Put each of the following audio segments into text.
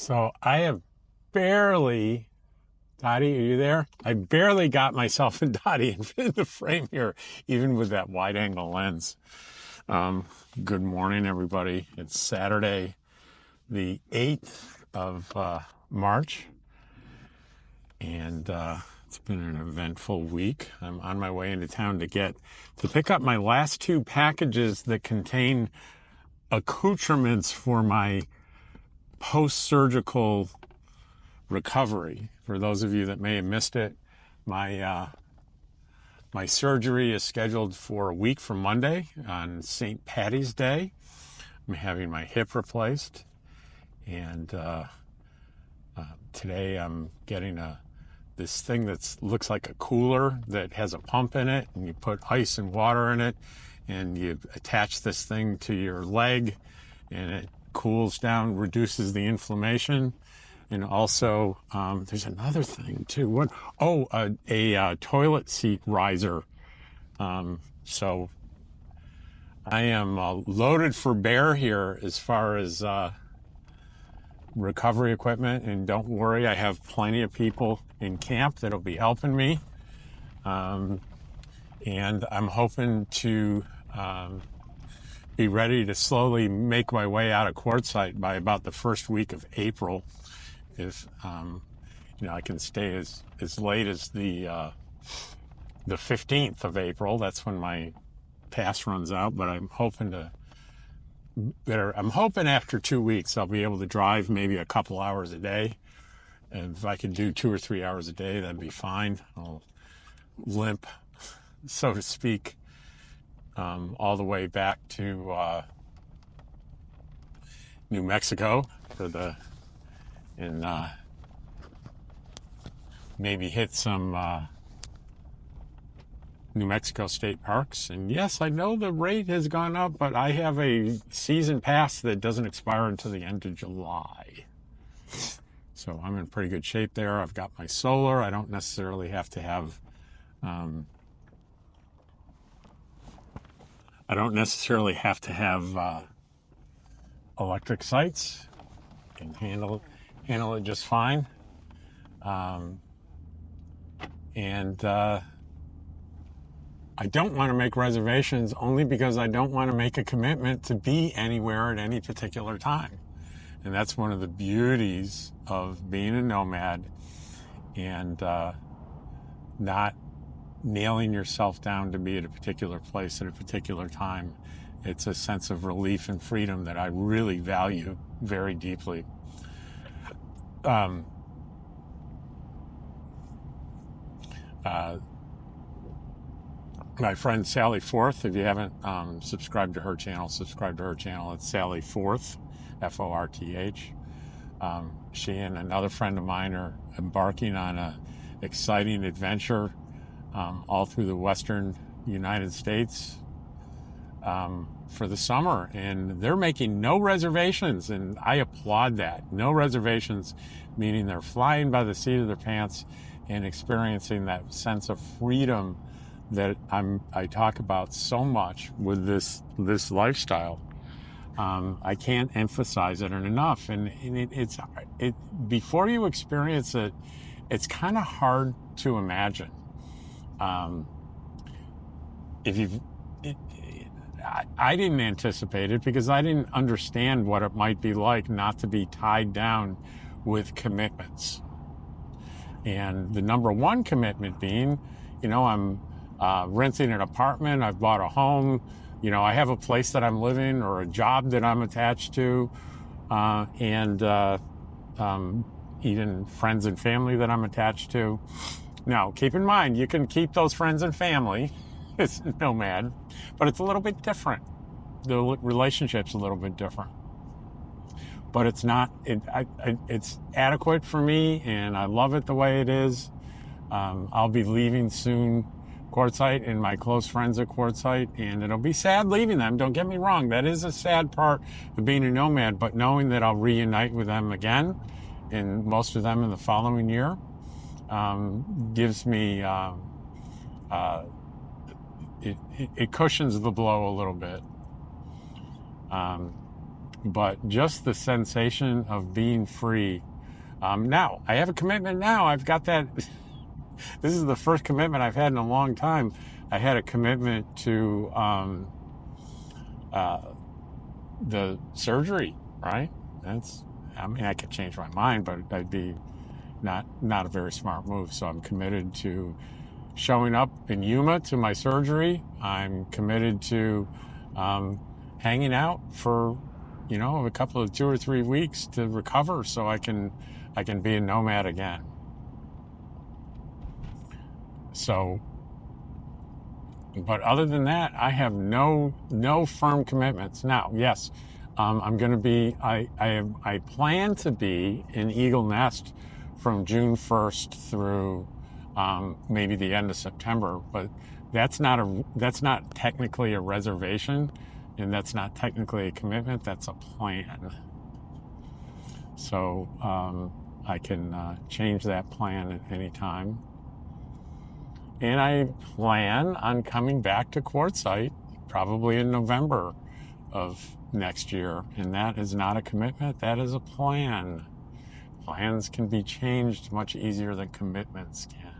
So I have barely, Dottie, are you there? I barely got myself and Dottie in the frame here, even with that wide angle lens. Good morning, everybody. It's Saturday, the 8th of March, and it's been an eventful week. I'm on my way into town to pick up my last two packages that contain accoutrements for my post-surgical recovery. For those of you that may have missed it, my surgery is scheduled for a week from Monday on St. Patty's Day. I'm having my hip replaced, and today I'm getting this thing that looks like a cooler that has a pump in it, and you put ice and water in it, and you attach this thing to your leg, and it cools down, reduces the inflammation. And also, there's another thing too. A toilet seat riser. So I am loaded for bear here as far as recovery equipment. And don't worry, I have plenty of people in camp that'll be helping me. And I'm hoping to be ready to slowly make my way out of quartzsite by about the first week of April. If I can stay as late as the 15th of April. That's when my pass runs out. But I'm hoping after 2 weeks I'll be able to drive maybe a couple hours a day. And if I can do 2 or 3 hours a day, that'd be fine. I'll limp, so to speak, all the way back to New Mexico and maybe hit some New Mexico state parks. And yes, I know the rate has gone up, but I have a season pass that doesn't expire until the end of July. So I'm in pretty good shape there. I've got my solar. I don't necessarily have to have electric sites. Can handle it just fine. And I don't want to make reservations only because I don't want to make a commitment to be anywhere at any particular time. And that's one of the beauties of being a nomad and not nailing yourself down to be at a particular place at a particular time. It's a sense of relief and freedom that I really value very deeply. My friend Sally Forth, if you haven't subscribed to her channel, subscribe to her channel. It's Sally Forth, Forth. She and another friend of mine are embarking on an exciting adventure all through the western United States for the summer, and they're making no reservations, and I applaud that. No reservations, meaning they're flying by the seat of their pants and experiencing that sense of freedom that I talk about so much with this lifestyle. I can't emphasize it enough, and before you experience it, it's kind of hard to imagine. I didn't anticipate it because I didn't understand what it might be like not to be tied down with commitments. And the number one commitment being, I'm renting an apartment, I've bought a home, I have a place that I'm living or a job that I'm attached to, and even friends and family that I'm attached to. Now, keep in mind, you can keep those friends and family. It's nomad, but it's a little bit different. The relationship's a little bit different. But it's not, it's adequate for me, and I love it the way it is. I'll be leaving soon quartzsite and my close friends at quartzsite, and it'll be sad leaving them. Don't get me wrong. That is a sad part of being a nomad, but knowing that I'll reunite with them again, and most of them in the following year, gives me, it cushions the blow a little bit. but just the sensation of being free. Now, I have a commitment now. I've got that. This is the first commitment I've had in a long time. I had a commitment to the surgery, right? I mean, I could change my mind, but that'd be not a very smart move. So I'm committed to showing up in Yuma to my surgery. I'm committed to hanging out for, a couple of 2 or 3 weeks to recover so I can be a nomad again. So, but other than that, I have no firm commitments. Now, yes, I'm going to be, I plan to be in Eagle Nest from June 1st through maybe the end of September, but that's not technically a reservation, and that's not technically a commitment. That's a plan. So I can change that plan at any time. And I plan on coming back to Quartzsite probably in November of next year. And that is not a commitment, that is a plan. Plans can be changed much easier than commitments can.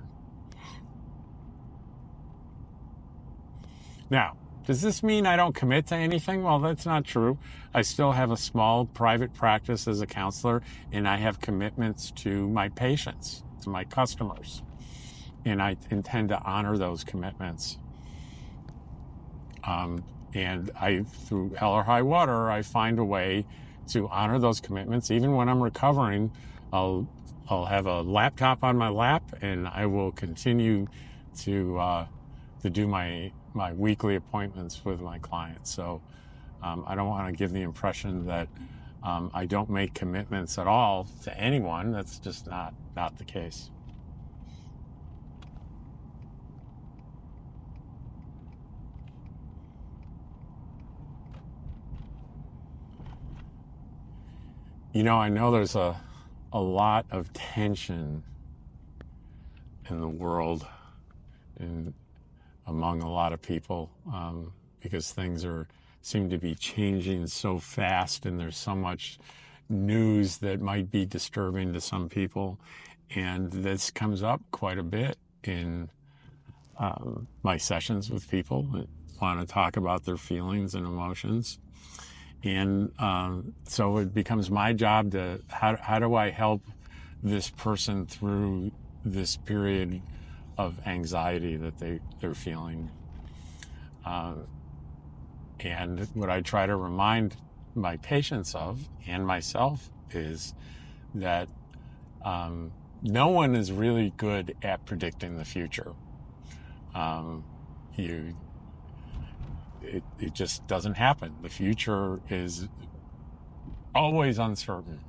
Now, does this mean I don't commit to anything? Well, that's not true. I still have a small private practice as a counselor, and I have commitments to my patients, to my customers. And I intend to honor those commitments. And through hell or high water, I find a way to honor those commitments. Even when I'm recovering, I'll have a laptop on my lap, and I will continue to do my weekly appointments with my clients. So I don't want to give the impression that I don't make commitments at all to anyone. That's just not the case. I know there's a lot of tension in the world and among a lot of people because things seem to be changing so fast, and there's so much news that might be disturbing to some people. And this comes up quite a bit in my sessions with people that want to talk about their feelings and emotions. And so it becomes my job to, how do I help this person through this period of anxiety that they're feeling? And what I try to remind my patients of, and myself, is that no one is really good at predicting the future. It just doesn't happen. The future is always uncertain.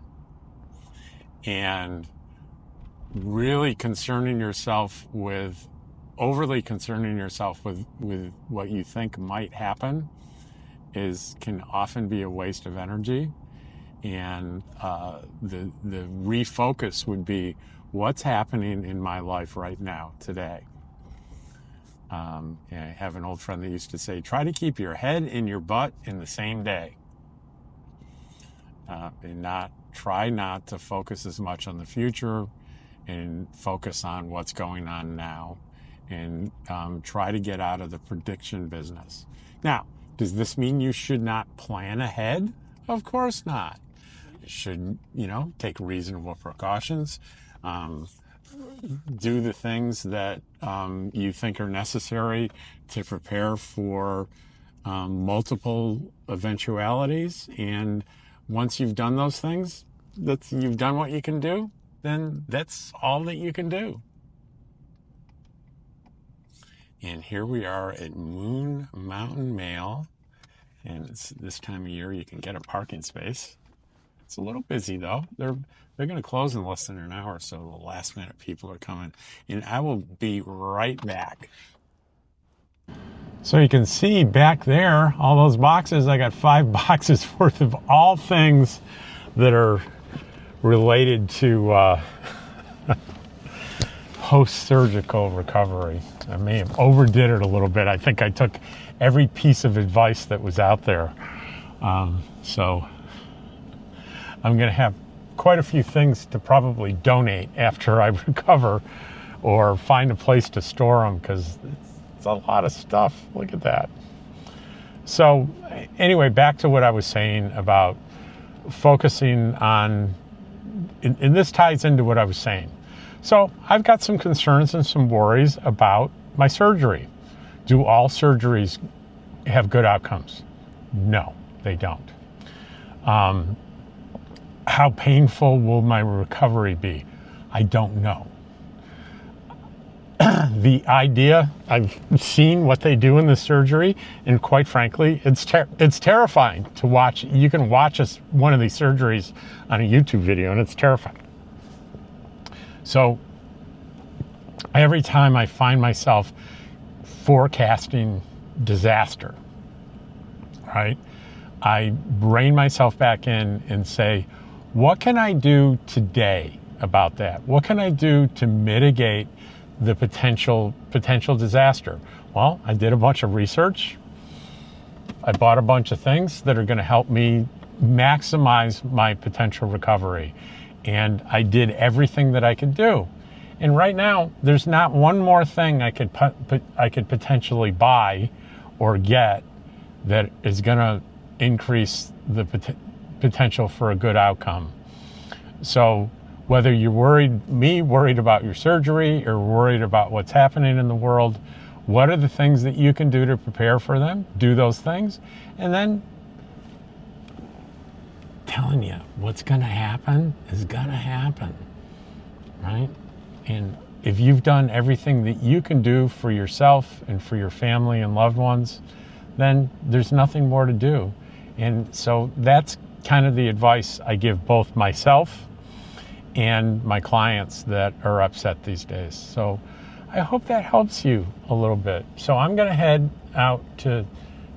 And really overly concerning yourself with what you think might happen can often be a waste of energy. And the refocus would be, what's happening in my life right now, today? And I have an old friend that used to say, try to keep your head in your butt in the same day. And try not to focus as much on the future, and focus on what's going on now. And try to get out of the prediction business. Now, does this mean you should not plan ahead? Of course not. You should, take reasonable precautions. Do the things that you think are necessary to prepare for multiple eventualities. And once you've done those things, you've done what you can do, then that's all that you can do. And here we are at Moon Mountain Mall. And it's this time of year you can get a parking space. It's a little busy though. They're going to close in less than an hour, so the last minute people are coming. And I will be right back. So you can see back there, all those boxes. I got 5 boxes worth of all things that are related to post-surgical recovery. I may have overdid it a little bit. I think I took every piece of advice that was out there. So I'm going to have quite a few things to probably donate after I recover, or find a place to store them, because it's a lot of stuff. Look at that. So anyway, back to what I was saying about focusing on, and this ties into what I was saying. So I've got some concerns and some worries about my surgery. Do all surgeries have good outcomes? No, they don't. How painful will my recovery be? I don't know. The idea, I've seen what they do in the surgery, and quite frankly, it's terrifying to watch. You can watch one of these surgeries on a YouTube video, and it's terrifying. So every time I find myself forecasting disaster, right, I rein myself back in and say, what can I do today about that? What can I do to mitigate the potential disaster? Well, I did a bunch of research. I bought a bunch of things that are going to help me maximize my potential recovery. And I did everything that I could do. And right now, there's not one more thing I could potentially buy or get that is going to increase the potential for a good outcome. So whether you're worried about your surgery, or worried about what's happening in the world, what are the things that you can do to prepare for them? Do those things. And then telling you what's going to happen is going to happen, right? And if you've done everything that you can do for yourself and for your family and loved ones, then there's nothing more to do. And so that's kind of the advice I give both myself and my clients that are upset these days. So I hope that helps you a little bit. So I'm going to head out to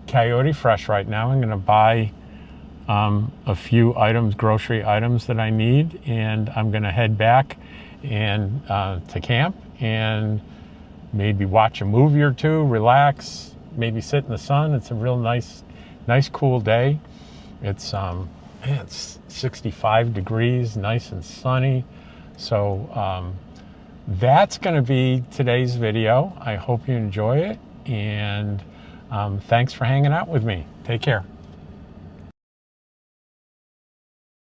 Coyote Fresh right now. I'm going to buy a few items, grocery items that I need, and I'm going to head back and to camp and maybe watch a movie or two, relax, maybe sit in the sun. It's a real nice cool day. It's 65 degrees, nice and sunny. So that's going to be today's video. I hope you enjoy it, and thanks for hanging out with me. Take care.